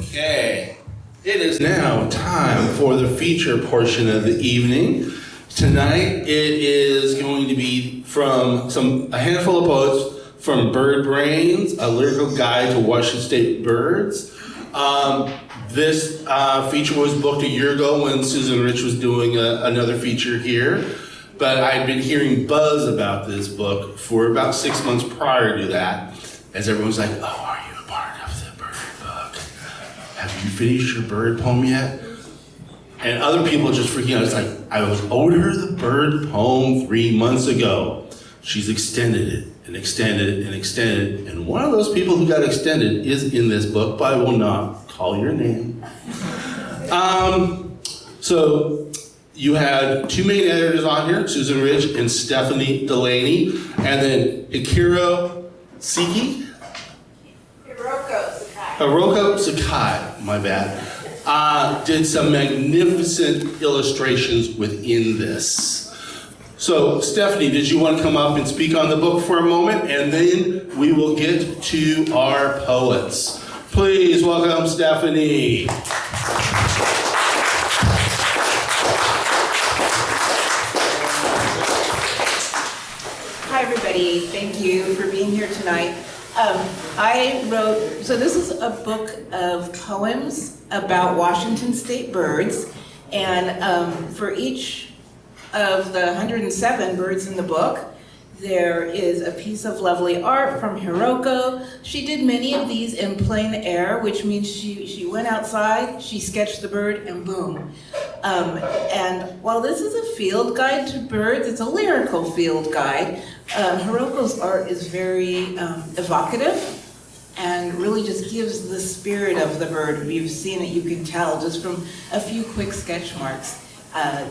Okay, it is now time for the feature portion of the evening. Tonight it is going to be from a handful of poets from Birdbrains, a lyrical guide to Washington State birds. This feature was booked a year ago when Susan Rich was doing another feature here, but I'd been hearing buzz about this book for about 6 months prior to that, as everyone's like, oh, are you a part of the bird book? Have you finished your bird poem yet? And other people just freaking out. It's like, I owed her the bird poem 3 months ago. She's extended it and extended it and extended it. And one of those people who got extended is in this book, but I will not call your name. So you had two main editors on here, Susan Rich and Stephanie Delaney, and then Hiroko Sakai, my bad, did some magnificent illustrations within this. So, Stephanie, did you want to come up and speak on the book for a moment? And then we will get to our poets. Please welcome Stephanie. Hi, everybody. Thank you for being here tonight. So this is a book of poems about Washington State birds, and for each of the 107 birds in the book, there is a piece of lovely art from Hiroko. She did many of these in plein air, which means she went outside, she sketched the bird, and boom. And while this is a field guide to birds, it's a lyrical field guide. Hiroko's art is very evocative and really just gives the spirit of the bird. If you've seen it, you can tell just from a few quick sketch marks.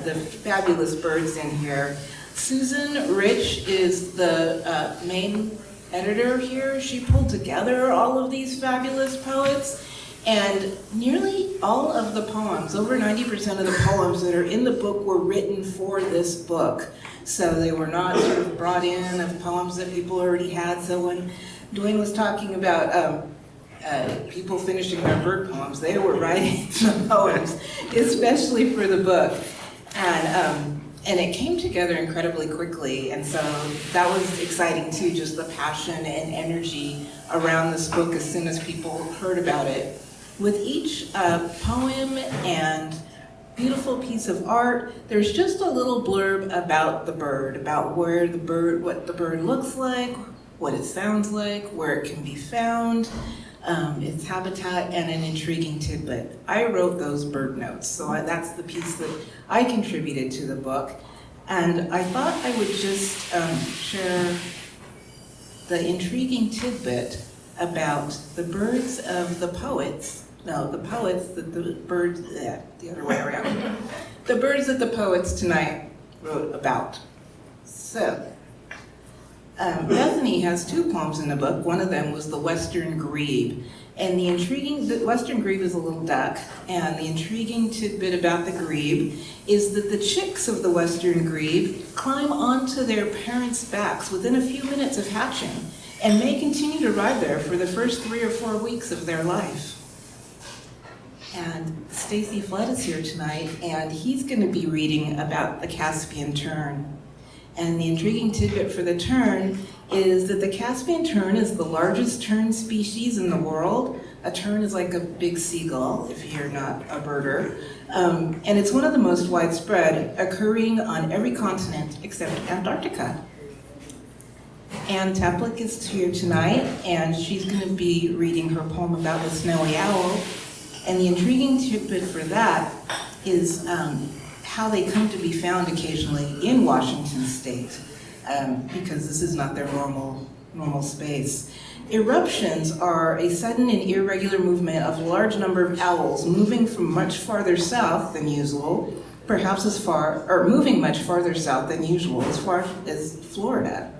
The fabulous birds in here. Susan Rich is the main editor here. She pulled together all of these fabulous poets, and nearly all of the poems, over 90% of the poems that are in the book were written for this book. So they were not sort of brought in of poems that people already had. So when Dwayne was talking about people finishing their bird poems, they were writing the poems, especially for the book. And it came together incredibly quickly, and so that was exciting too, just the passion and energy around this book as soon as people heard about it. With each poem and beautiful piece of art, there's just a little blurb about the bird, about what the bird looks like, what it sounds like, where it can be found, its habitat, and an intriguing tidbit. I wrote those bird notes, so that's the piece that I contributed to the book. And I thought I would just share the intriguing tidbit about the birds of the poets. No, the poets that the birds, the other way around. The birds that the poets tonight wrote about. So, Bethany has two poems in the book. One of them was the Western Grebe. And the Western Grebe is a little duck, and the intriguing tidbit about the grebe is that the chicks of the Western Grebe climb onto their parents' backs within a few minutes of hatching, and may continue to ride there for the first 3 or 4 weeks of their life. And Stacy Flood is here tonight, and he's going to be reading about the Caspian tern. And the intriguing tidbit for the tern is that the Caspian tern is the largest tern species in the world. A tern is like a big seagull, if you're not a birder. And it's one of the most widespread, occurring on every continent except Antarctica. Ann Teplick is here tonight, and she's going to be reading her poem about the snowy owl. And the intriguing tidbit for that is how they come to be found occasionally in Washington State, because this is not their normal space. Eruptions are a sudden and irregular movement of a large number of owls moving from much farther south than usual, moving much farther south than usual, as far as Florida.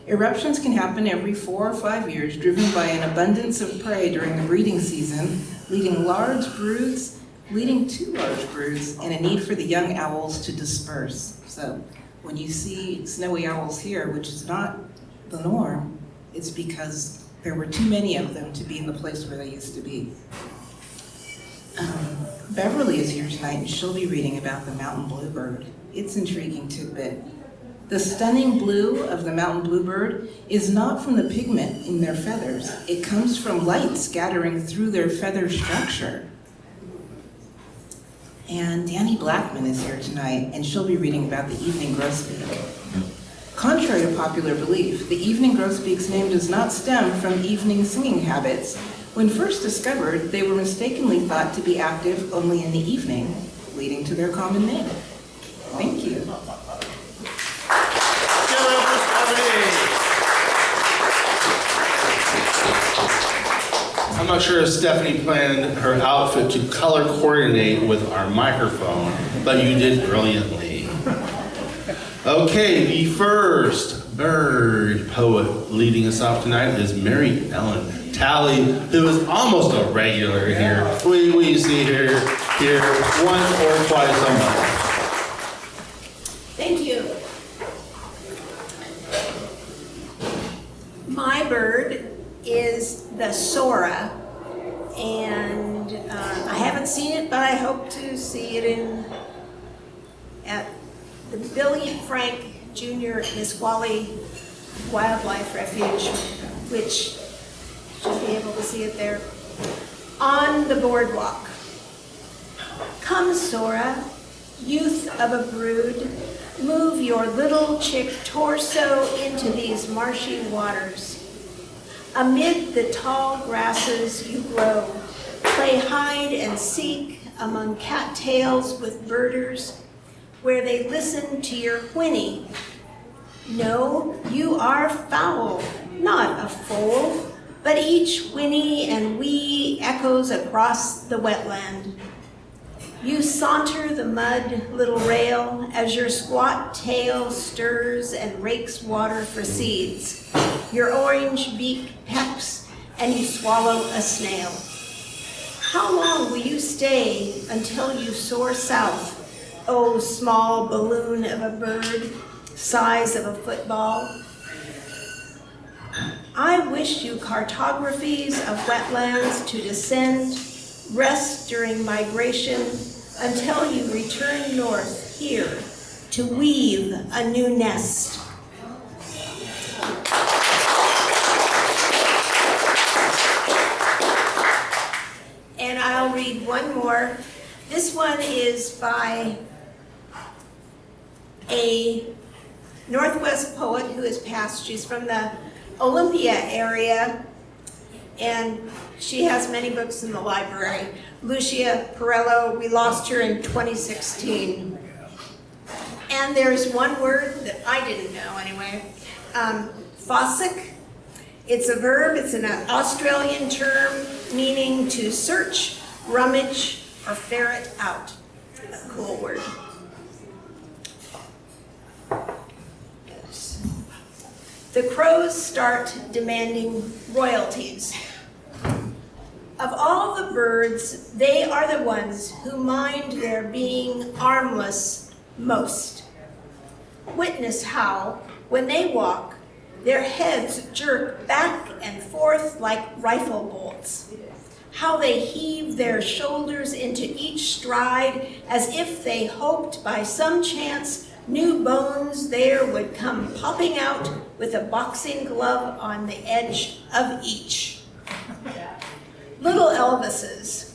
Eruptions can happen every 4 or 5 years, driven by an abundance of prey during the breeding season, leading to large broods, and a need for the young owls to disperse. So when you see snowy owls here, which is not the norm, it's because there were too many of them to be in the place where they used to be. Beverly is here tonight, and she'll be reading about the mountain bluebird. It's intriguing tidbit. The stunning blue of the mountain bluebird is not from the pigment in their feathers. It comes from light scattering through their feather structure. And Dani Blackman is here tonight, and she'll be reading about the evening grosbeak. Contrary to popular belief, the evening grosbeak's name does not stem from evening singing habits. When first discovered, they were mistakenly thought to be active only in the evening, leading to their common name. Thank you. I'm not sure if Stephanie planned her outfit to color coordinate with our microphone, but you did brilliantly. Okay, the first bird poet leading us off tonight is Mary Ellen Talley, who is almost a regular here. We see her here once or twice a month. Thank you. My bird is the Sora, and I haven't seen it, but I hope to see it at the Billy Frank Jr. Nisqually Wildlife Refuge, which should be able to see it there, on the boardwalk. Come, Sora, youth of a brood, move your little chick torso into these marshy waters. Amid the tall grasses you grow, play hide and seek among cattails with birders, where they listen to your whinny. No, you are fowl, not a foal, but each whinny and wee echoes across the wetland. You saunter the mud little rail as your squat tail stirs and rakes water for seeds. Your orange beak pecks and you swallow a snail. How long will you stay until you soar south, oh small balloon of a bird, size of a football? I wish you cartographies of wetlands to descend, rest during migration, until you return north here to weave a new nest. And I'll read one more. This one is by a Northwest poet who has passed. She's from the Olympia area, and she has many books in the library. Lucia Perello, we lost her in 2016. And there's one word that I didn't know anyway, fossick. It's a verb, it's an Australian term meaning to search, rummage, or ferret out. A cool word. Yes. The crows start demanding royalties. Of all the birds, they are the ones who mind their being armless most. Witness how, when they walk, their heads jerk back and forth like rifle bolts. How they heave their shoulders into each stride as if they hoped by some chance new bones there would come popping out with a boxing glove on the edge of each. Little Elvises,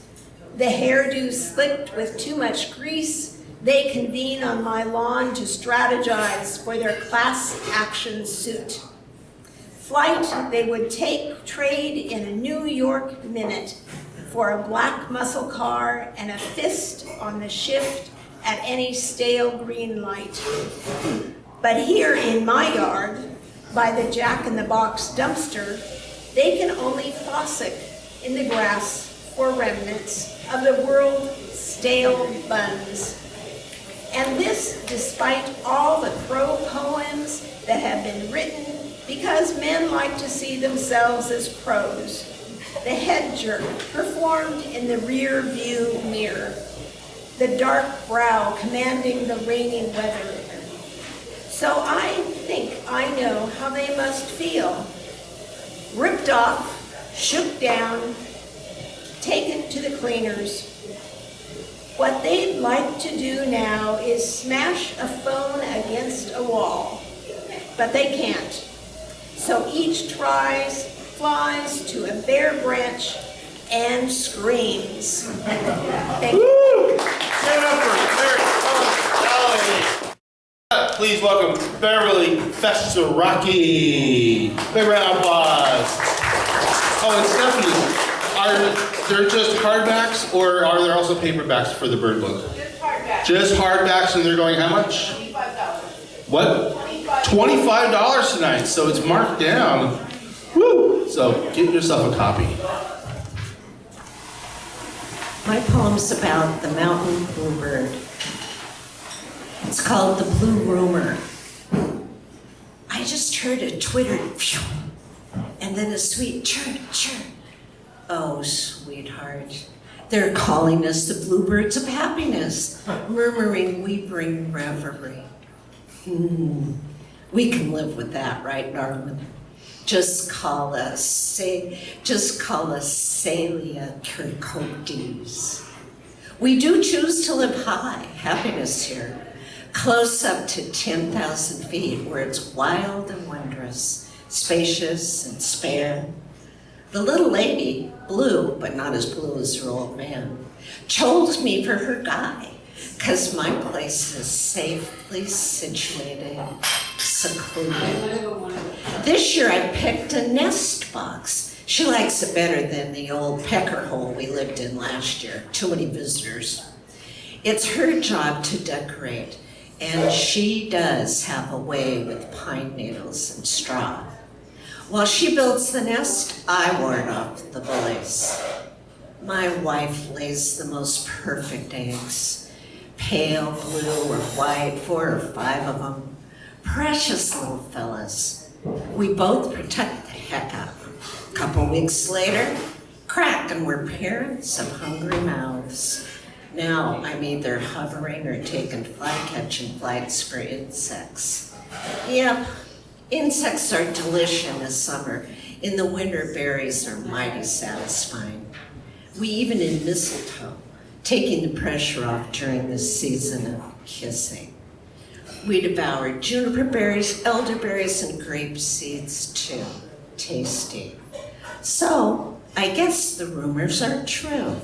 the hairdo slicked with too much grease, they convene on my lawn to strategize for their class action suit. Flight they would trade in a New York minute for a black muscle car and a fist on the shift at any stale green light. But here in my yard, by the Jack-in-the-Box dumpster, they can only fossick in the grass for remnants of the world's stale buns. And this despite all the crow poems that have been written because men like to see themselves as crows. The head jerk performed in the rear view mirror. The dark brow commanding the rainy weather. So I think I know how they must feel. Ripped off, shook down, taken to the cleaners. What they'd like to do now is smash a phone against a wall, but they can't. So each flies to a bare branch and screams. Thank you. Woo! Give it up for Talley. Please welcome Beverly Fesharaki. Big round of applause. Oh, and Stephanie, are there just hardbacks or are there also paperbacks for the Bird book? Just hardback. Just hardbacks, and they're going how much? $25. What? $25 tonight, so it's marked down. Woo! So get yourself a copy. My poem's about the mountain bluebird. It's called The Blue Rumor. I just heard a twitter, phew, and then a sweet chirp, chirp. Oh, sweetheart, they're calling us the bluebirds of happiness, murmuring we bring reverie. We can live with that, right, Norman? Just call us Celia Kirkcotes. We do choose to live high, happiness here, close up to 10,000 feet, where it's wild and wondrous, spacious and spare. The little lady, blue, but not as blue as her old man, chose me for her guy, 'cause my place is safely situated, secluded. This year I picked a nest box. She likes it better than the old pecker hole we lived in last year. Too many visitors. It's her job to decorate, and she does have a way with pine needles and straw. While she builds the nest, I ward off the bullies. My wife lays the most perfect eggs. Pale blue or white, 4 or 5 of them. Precious little fellas. We both protect the heck out of them. A couple weeks later, crack, and we're parents of hungry mouths. Now I'm either hovering or taking fly-catching flights for insects. Yep, insects are delicious in the summer. In the winter, berries are mighty satisfying. We even in mistletoe, taking the pressure off during the season of kissing. We devoured juniper berries, elderberries, and grape seeds too. Tasty. So, I guess the rumors are true.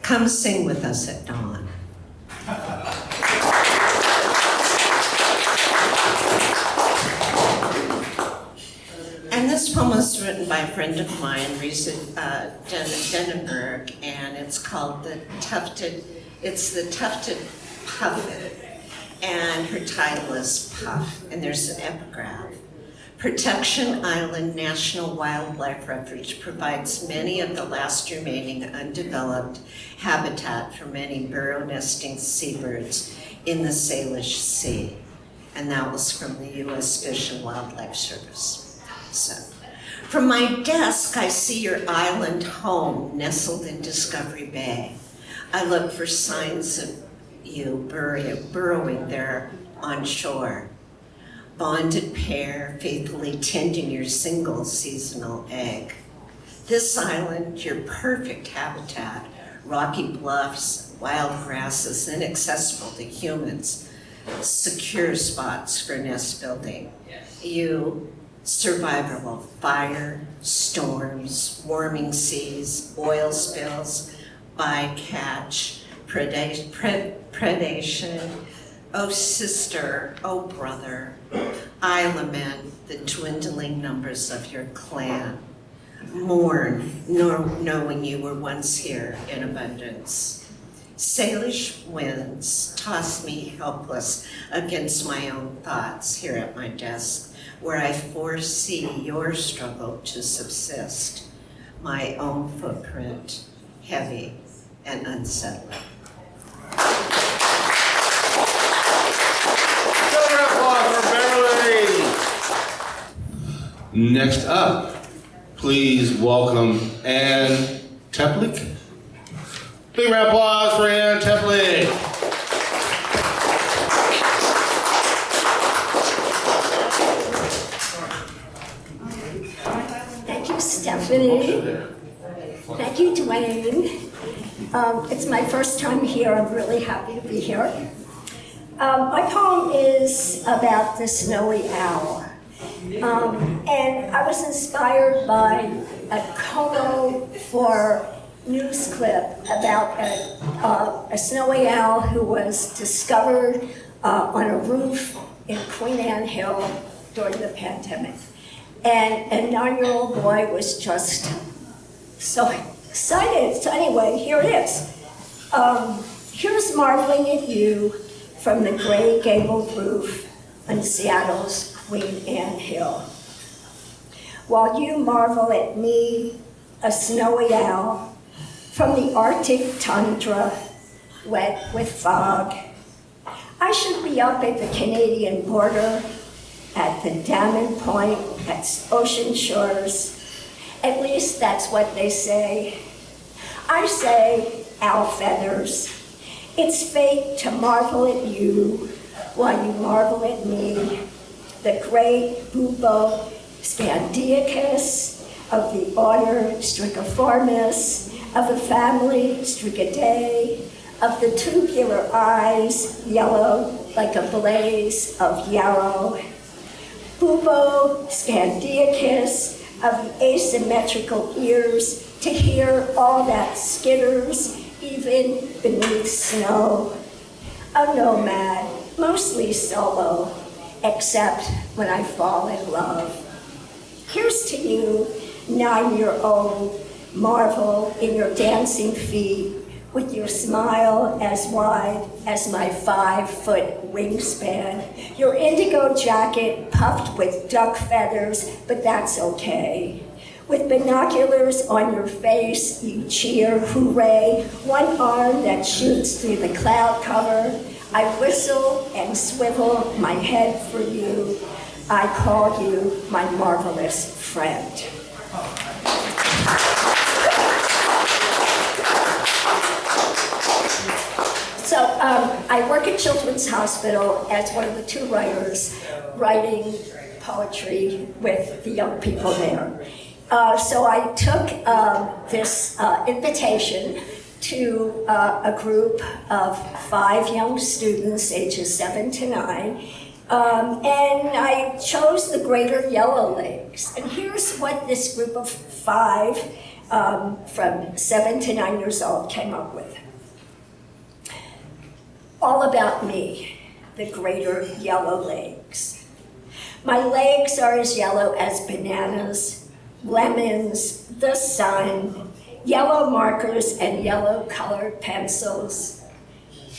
Come sing with us at dawn. And this poem was written by a friend of mine, Risa Denenberg, and it's called the Tufted Puffin. And her title is Puff, and there's an epigraph. Protection Island National Wildlife Refuge provides many of the last remaining undeveloped habitat for many burrow-nesting seabirds in the Salish Sea. And that was from the U.S. Fish and Wildlife Service. So, from my desk, I see your island home nestled in Discovery Bay. I look for signs of you burrowing there on shore. Bonded pair, faithfully tending your single seasonal egg. This island, your perfect habitat, rocky bluffs, wild grasses, inaccessible to humans, secure spots for nest building. You, survivor of fire, storms, warming seas, oil spills, bycatch, predation. Oh sister, oh brother, I lament the dwindling numbers of your clan. Mourn, knowing you were once here in abundance. Salish winds toss me helpless against my own thoughts here at my desk, where I foresee your struggle to subsist, my own footprint, heavy and unsettling. Next up, please welcome Ann Teplick. Big round of applause for Ann Teplick. Thank you, Stephanie. Thank you, Dwayne. It's my first time here. I'm really happy to be here. My poem is about the snowy owl. And I was inspired by a Como for news clip about a snowy owl who was discovered on a roof in Queen Anne Hill during the pandemic. And a 9-year-old boy was just so excited. So anyway, here it is. Here's marveling at you from the gray gabled roof on Seattle's Queen Anne Hill. While you marvel at me, a snowy owl, from the Arctic tundra, wet with fog. I should be up at the Canadian border, at the Diamond Point, at ocean shores. At least that's what they say. I say, owl feathers. It's fate to marvel at you while you marvel at me. The great bubo scandiacus of the order Strichiformis, of the family Strichidae, of the tubular eyes, yellow like a blaze of yarrow. Bubo scandiacus of the asymmetrical ears to hear all that skitters even beneath snow. A nomad, mostly solo, except when I fall in love. Here's to you, 9-year-old, marvel in your dancing feet with your smile as wide as my 5-foot wingspan. Your indigo jacket puffed with duck feathers, but that's okay. With binoculars on your face, you cheer, hooray, one arm that shoots through the cloud cover. I whistle and swivel my head for you. I call you my marvelous friend. So I work at Children's Hospital as one of the 2 writers writing poetry with the young people there. So I took this invitation to a group of 5 young students, ages 7 to 9, and I chose the Greater Yellow Lakes. And here's what this group of 5 from 7 to 9 years old came up with. All about me, the Greater Yellow Lakes. My legs are as yellow as bananas, lemons, the sun, yellow markers and yellow-colored pencils.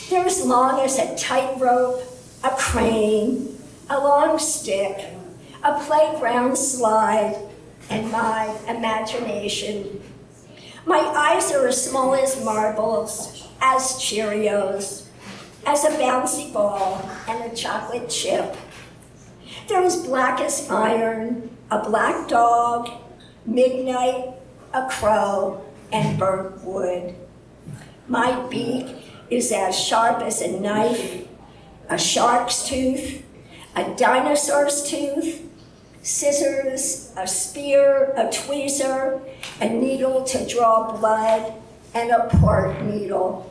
They're as long as a tightrope, a crane, a long stick, a playground slide, and my imagination. My eyes are as small as marbles, as Cheerios, as a bouncy ball and a chocolate chip. They're as black as iron, a black dog, midnight, a crow, and burnt wood. My beak is as sharp as a knife, a shark's tooth, a dinosaur's tooth, scissors, a spear, a tweezer, a needle to draw blood, and a port needle.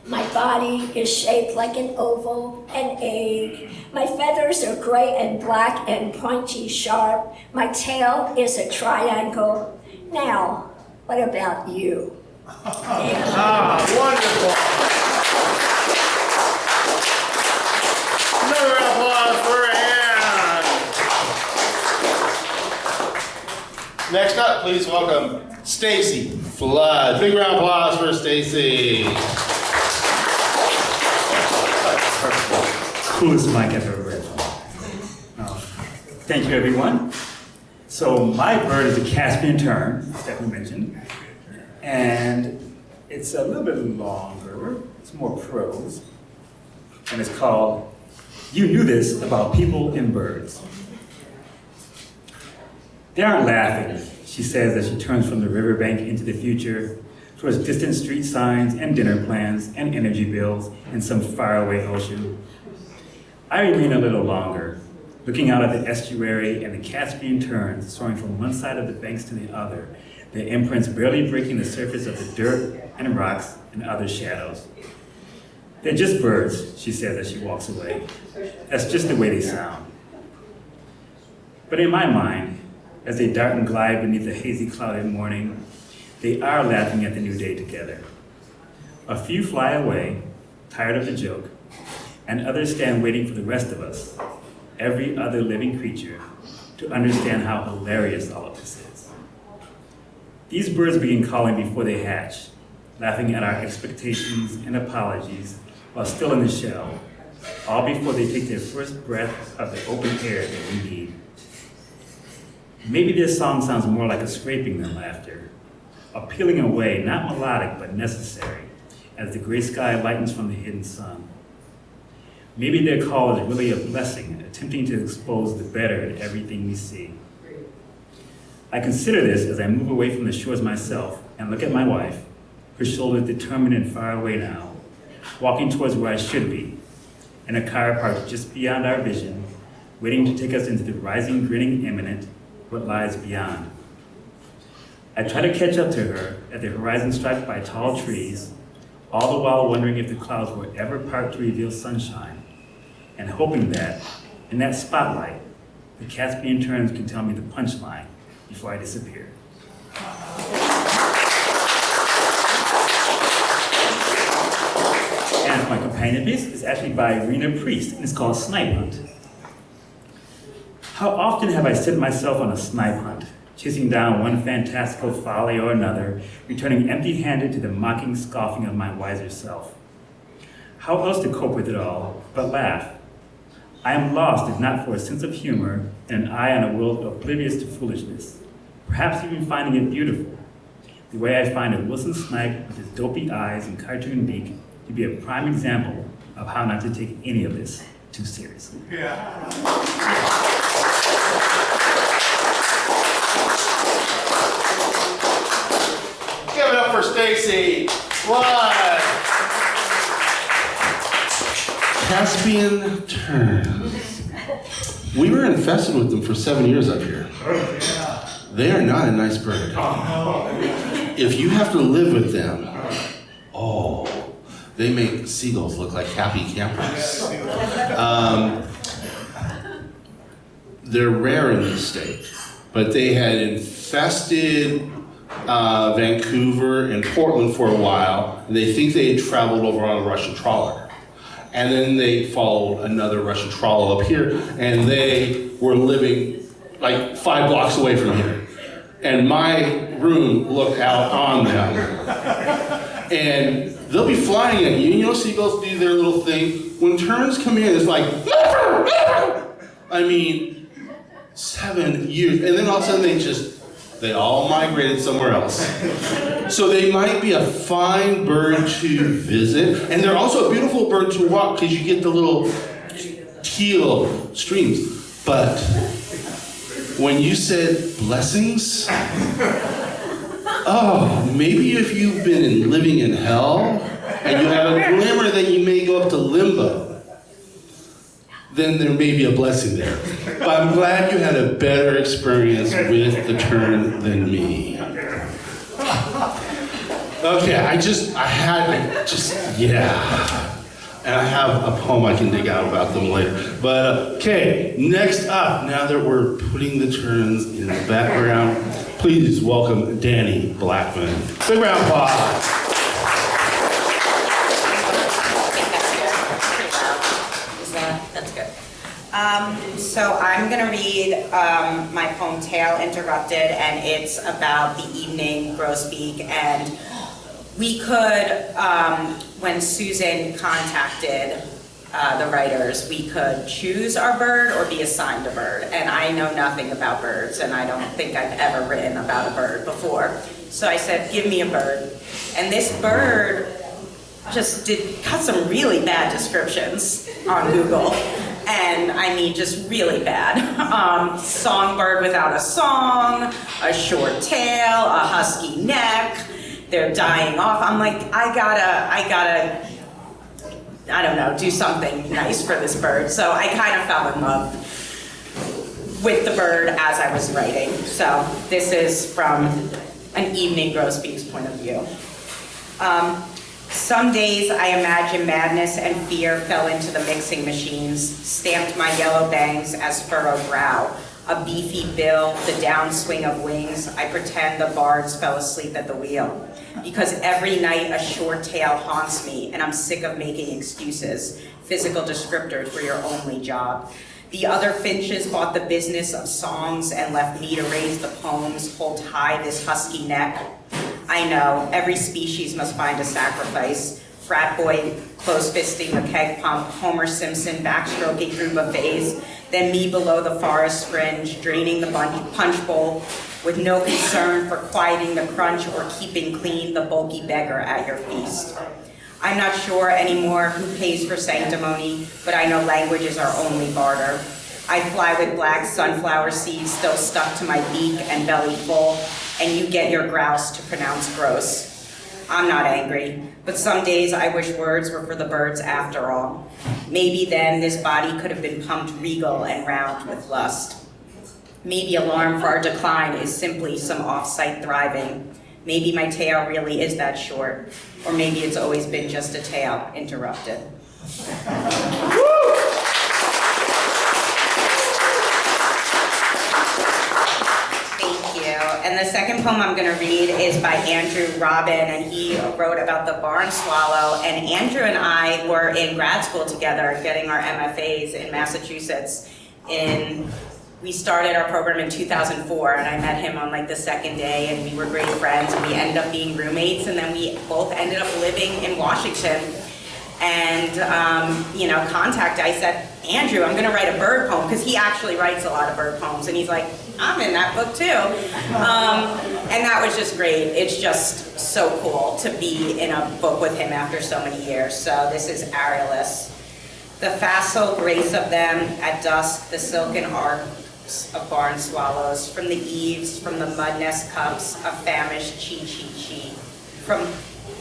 My body is shaped like an oval, an egg. My feathers are gray and black and pointy sharp. My tail is a triangle. Now, what about you? Wonderful. Another applause for Ann. Next up, please welcome Stacy Flood. Big round of applause for Stacy. Coolest mic I've ever read. Thank you, everyone. So my bird is a Caspian tern, that we mentioned, and it's a little bit longer. It's more prose, and it's called "You Knew This About People and Birds." They aren't laughing, she says as she turns from the riverbank into the future, towards distant street signs and dinner plans and energy bills and some faraway ocean. I remain a little longer, looking out at the estuary and the Caspian terns soaring from one side of the banks to the other, their imprints barely breaking the surface of the dirt and rocks and other shadows. They're just birds, she says as she walks away. That's just the way they sound. But in my mind, as they dart and glide beneath the hazy clouded morning, they are laughing at the new day together. A few fly away, tired of the joke, and others stand waiting for the rest of us, every other living creature, to understand how hilarious all of this is. These birds begin calling before they hatch, laughing at our expectations and apologies while still in the shell, all before they take their first breath of the open air that we need. Maybe this song sounds more like a scraping than laughter, a peeling away, not melodic but necessary, as the gray sky lightens from the hidden sun. Maybe their call is really a blessing, attempting to expose the better in everything we see. I consider this as I move away from the shores myself and look at my wife, her shoulders determined and far away now, walking towards where I should be, in a car parked just beyond our vision, waiting to take us into the rising, grinning imminent, what lies beyond. I try to catch up to her at the horizon striped by tall trees, all the while wondering if the clouds will ever part to reveal sunshine, and hoping that, in that spotlight, the Caspian terns can tell me the punchline before I disappear. And my companion piece is actually by Rena Priest, and it's called Snipe Hunt. How often have I set myself on a snipe hunt, chasing down one fantastical folly or another, returning empty-handed to the mocking scoffing of my wiser self. How else to cope with it all but laugh? I am lost if not for a sense of humor and an eye on a world oblivious to foolishness, perhaps even finding it beautiful, the way I find a Wilson snipe with his dopey eyes and cartoon beak to be a prime example of how not to take any of this too seriously. Give it up for Stacy. Flood. Caspian terns. We were infested with them for 7 years up here. They are not a nice bird. If you have to live with them, they make seagulls look like happy campers. They're rare in this state, but they had infested Vancouver and Portland for a while. They think they had traveled over on a Russian trawler. And then they followed another Russian trawler up here, and they were living like 5 blocks away from here. And my room looked out on them. And they'll be flying at you. You know, seagulls do their little thing. When terns come in, it's like, I mean, 7 years. And then all of a sudden they all migrated somewhere else. So they might be a fine bird to visit. And they're also a beautiful bird to walk because you get the little teal streams. But when you said blessings, maybe if you've been living in hell and you have a glimmer that you may go up to limbo, then there may be a blessing there. But I'm glad you had a better experience with the tern than me. Okay, And I have a poem I can dig out about them later. But okay, next up, now that we're putting the terns in the background, please welcome Dani Blackman. Big round of applause. That's good. So I'm going to read my poem Tale Interrupted, and it's about the evening grosbeak. And we could, when Susan contacted the writers, we could choose our bird or be assigned a bird. And I know nothing about birds, and I don't think I've ever written about a bird before. So I said, give me a bird. And this bird just got some really bad descriptions on Google. And I mean, just really bad. Songbird without a song, a short tail, a husky neck, they're dying off. I'm like, I gotta, I don't know, do something nice for this bird. So I kind of fell in love with the bird as I was writing. So this is from an evening grosbeak's point of view. Some days I imagine madness and fear fell into the mixing machines, stamped my yellow bangs as furrowed brow, a beefy bill, the downswing of wings. I pretend the bards fell asleep at the wheel. Because every night a short tale haunts me, and I'm sick of making excuses, physical descriptors for your only job. The other finches bought the business of songs and left me to raise the poems, hold high this husky neck. I know, every species must find a sacrifice. Frat boy close-fisting the keg pump, Homer Simpson backstroking through buffets, then me below the forest fringe, draining the punch bowl with no concern for quieting the crunch or keeping clean the bulky beggar at your feast. I'm not sure anymore who pays for sanctimony, but I know language is our only barter. I fly with black sunflower seeds still stuck to my beak and belly full, and you get your grouse to pronounce gross. I'm not angry, but some days I wish words were for the birds after all. Maybe then this body could have been pumped regal and round with lust. Maybe alarm for our decline is simply some off-site thriving. Maybe my tale really is that short, or maybe it's always been just a tale interrupted. And the second poem I'm going to read is by Andrew Robin, and he wrote about the barn swallow. And Andrew and I were in grad school together getting our MFAs in Massachusetts. We started our program in 2004, and I met him on like the second day, and we were great friends, and we ended up being roommates, and then we both ended up living in Washington. And, I said, Andrew, I'm gonna write a bird poem, because he actually writes a lot of bird poems, and he's like, I'm in that book too. And that was just great. It's just so cool to be in a book with him after so many years. So this is Aurelius. The facile grace of them at dusk, the silken arcs of barn swallows, from the eaves, from the mud nest cups, a famished chi-chi-chi, from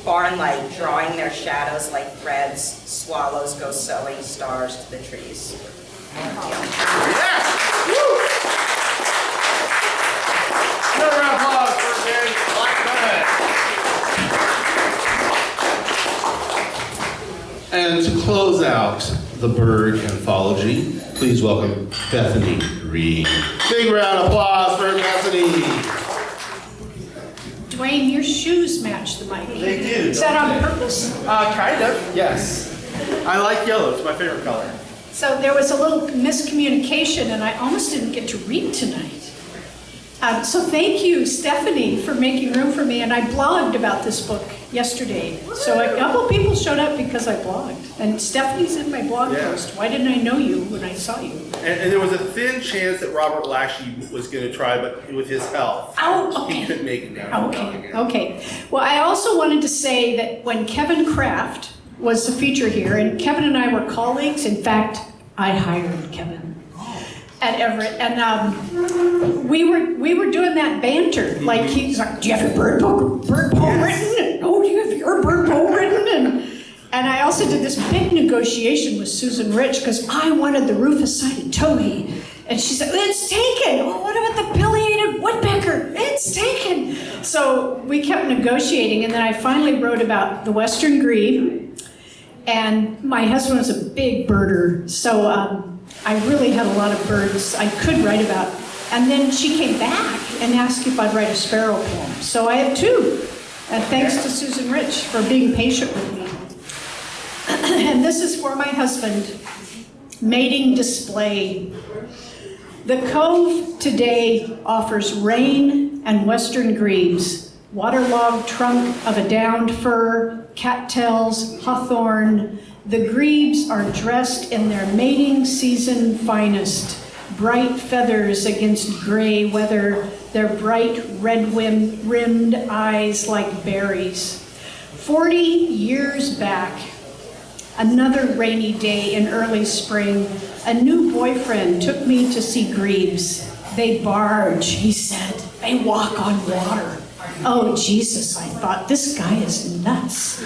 barn light drawing their shadows like threads, swallows go sewing stars to the trees. Yes! Woo! Another round of applause for Blackman. And to close out the bird anthology, please welcome Bethany Reed. Big round of applause for Bethany. Dwayne, your shoes match the mic. They do. Is that on purpose? Kind of, yes. I like yellow, it's my favorite color. So there was a little miscommunication and I almost didn't get to read tonight. So thank you, Stephanie, for making room for me. And I blogged about this book yesterday. So a couple people showed up because I blogged. And Stephanie's in my blog post. Why didn't I know you when I saw you? And there was a thin chance that Robert Lashley was going to try, but with his health, he couldn't make it down. Okay. Well, I also wanted to say that when Kevin Kraft was the feature here, and Kevin and I were colleagues. In fact, I hired Kevin at Everett, and we were doing that banter. Like he's like, "Do you have your bird poem written?" "Oh, do you have your bird poem written?" And I also did this big negotiation with Susan Rich because I wanted the rufous-sided towhee, and she said, "It's taken." "Oh, what about the pileated woodpecker?" "It's taken." So we kept negotiating, and then I finally wrote about the western grebe. And my husband was a big birder, so I really had a lot of birds I could write about. And then she came back and asked if I'd write a sparrow poem. So I have two. And thanks to Susan Rich for being patient with me. And this is for my husband, Mating Display. The Cove today offers rain and western grebes, waterlogged trunk of a downed fir, cattails, hawthorn. The grebes are dressed in their mating season finest, bright feathers against gray weather, their bright red-rimmed eyes like berries. 40 years back, another rainy day in early spring, a new boyfriend took me to see grebes. They barge, he said. They walk on water. Oh, Jesus, I thought, this guy is nuts.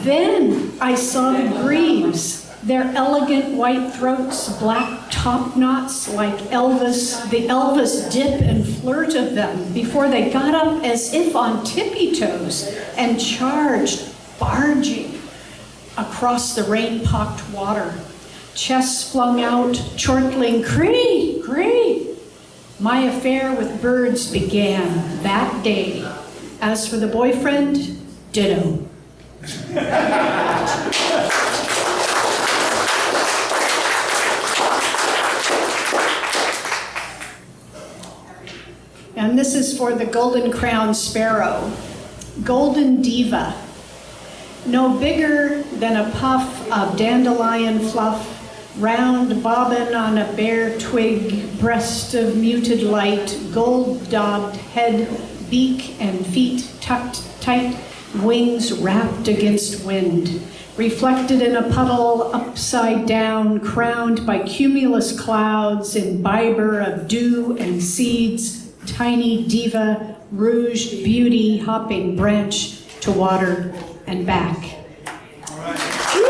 Then I saw the grebes. Their elegant white throats, black top knots like Elvis, the Elvis dip and flirt of them before they got up as if on tippy toes and charged, barging across the rain-pocked water. Chests flung out, chortling, cree, cree. My affair with birds began that day. As for the boyfriend, ditto. And this is for the golden crowned sparrow. Golden diva. No bigger than a puff of dandelion fluff, round bobbin on a bare twig, breast of muted light, gold-daubed head, beak and feet tucked tight, wings wrapped against wind, reflected in a puddle upside down, crowned by cumulus clouds, imbiber of dew and seeds, tiny diva, rouged beauty, hopping branch to water and back. All right. Woo!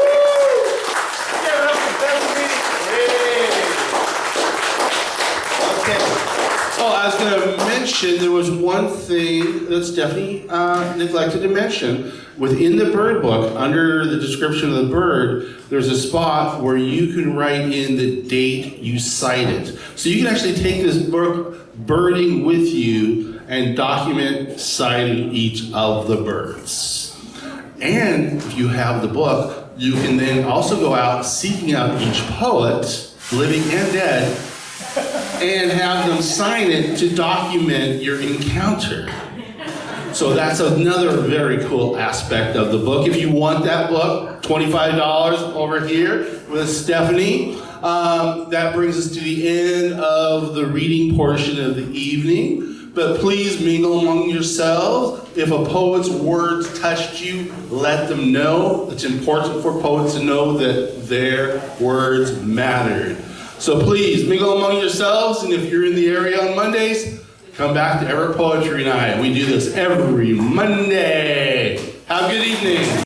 Give it up for Beverly. Okay. Oh, I was going to mention there was one thing that Stephanie neglected to mention. Within the bird book, under the description of the bird, there's a spot where you can write in the date you cited. So you can actually take this book, birding, with you and document citing each of the birds. And if you have the book, you can then also go out seeking out each poet, living and dead, and have them sign it to document your encounter. So that's another very cool aspect of the book. If you want that book, $25 over here with Stephanie. That brings us to the end of the reading portion of the evening. But please mingle among yourselves. If a poet's words touched you, let them know. It's important for poets to know that their words mattered. So please mingle among yourselves, and if you're in the area on Mondays, come back to Everett Poetry Night. We do this every Monday. Have a good evening.